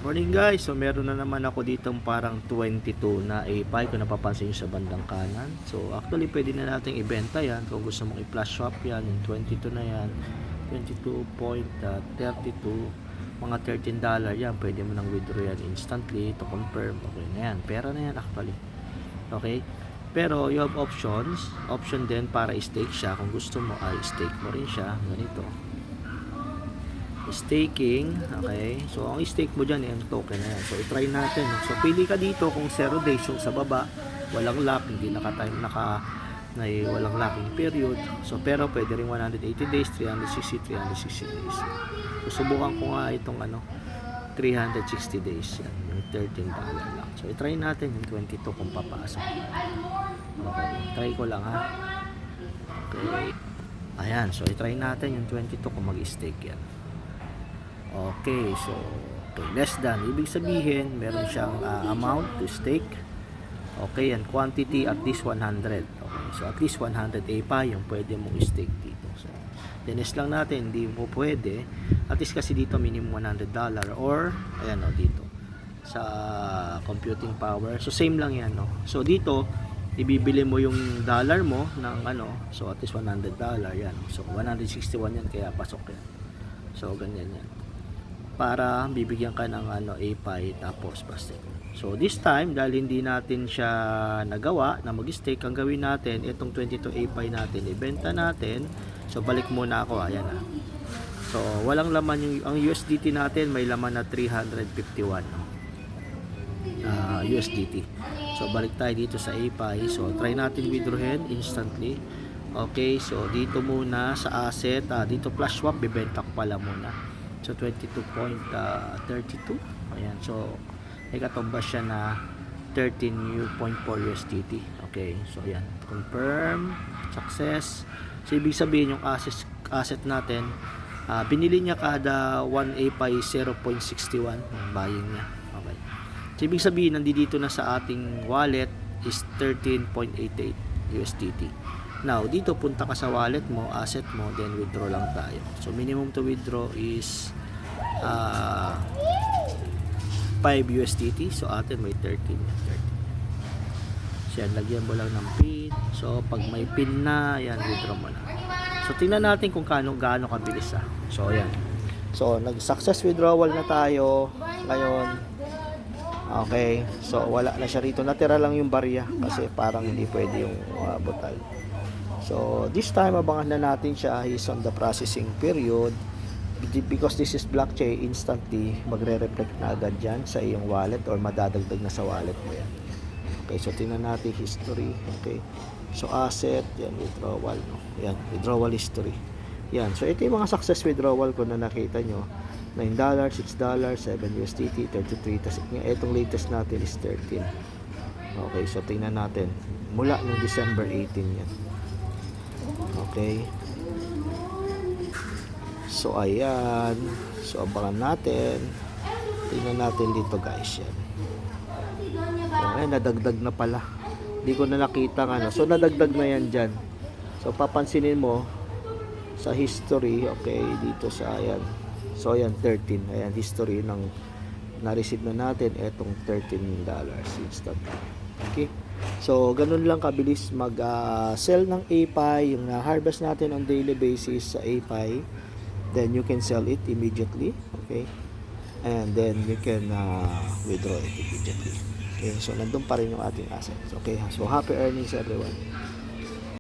Morning guys, so meron na naman ako ditong parang 22 na A-Pi kung napapansin nyo sa bandang kanan. So actually pwede na natin ibenta yan kung gusto mong i-flash swap yan, yung 22 na yan, 22.32, mga $13 yan, pwede mo nang withdraw yan instantly to confirm. Okay na yan, pera na yan actually. Okay, pero you have option din para i-stake siya. Kung gusto mo ay stake mo rin siya, ganito staking. Okay, so ang stake mo dyan yung token na yan. So i-try natin. So pili ka dito kung 0 days yung sa baba, walang lock, hindi walang locking period. So pero pwede rin 180 days, 360 days. So subukan ko nga itong 360 days yan, yung $13 lang. So i-try natin yung 22 kung papasok. Okay, try ko lang ha. Okay, ayan, so i-try natin yung 22 kung mag-stake yan. Okay, so less than, ibig sabihin meron siyang amount to stake. Okay, and quantity at least 100. Okay, so at least 100 A-Pi yung pwede mong stake dito. So dinis lang natin, hindi mo pwede at least kasi dito minimum $100 or ayan dito sa computing power. So same lang yan So dito ibibili mo yung dollar mo ng so at least $100 yan. So 161 yan, kaya pasok yan. So ganyan yan, para bibigyan ka ng A-Pi tapos plastic. So this time, dahil hindi natin siya nagawa na mag-stake, ang gawin natin, itong 22 A-Pi natin, ibenta natin. So balik muna ako, ayan So walang laman ang USDT natin, may laman na 351 USDT. So balik tayo dito sa A-Pi. So try natin withdrawin instantly. Okay, so dito muna sa asset, dito flash swap, bibenta ko pala muna. So 22.32. Ayan, so may katumbas siya na 13.4 USDT. Okay, so ayan, confirm, success. So ibig sabihin yung asset natin, binili niya kada 1 A-Pi 0.61 ang buying niya. Okay, so ibig sabihin nandito na sa ating wallet is 13.88 USDT. Now, dito punta ka sa wallet mo, asset mo, then withdraw lang tayo. So, minimum to withdraw is 5 USDT. So, atin may 13. So, yan, lagyan mo lang ng pin. So, pag may pin na, yan, withdraw mo na. So, tingnan natin kung gaano kabilis So, yan. So, nag-success withdrawal na tayo. Ngayon, okay. So, wala na siya rito. Natira lang yung barya kasi parang hindi pwede yung butal. So this time abangan na natin siya, is on the processing period, because this is blockchain, instantly magre-reflect na agad dyan sa iyong wallet or madadagdag na sa wallet mo yan. Okay, so tingnan natin history. Okay, so asset, yan, withdrawal yan, withdrawal history yan. So ito yung mga success withdrawal ko na nakita nyo, $9, $6, 7 USDT, 33, tas itong latest natin is 13. Okay, so tingnan natin mula noong December 18 yan. Okay, so ayan, so abangan natin, tingnan natin dito guys yan. Okay, nadagdag na pala, hindi ko na nakita so nadagdag na yan dyan. So papansinin mo sa history, okay, dito sa ayan, so ayan 13, ayan history ng na-receive na natin etong $13 instant. Okay, so ganun lang kabilis mag-sell ng A-Pi, yung harvest natin on daily basis sa A-Pi, then you can sell it immediately. Okay, and then you can withdraw it immediately. Okay, so nandun pa rin yung ating assets. Okay, so happy earnings everyone.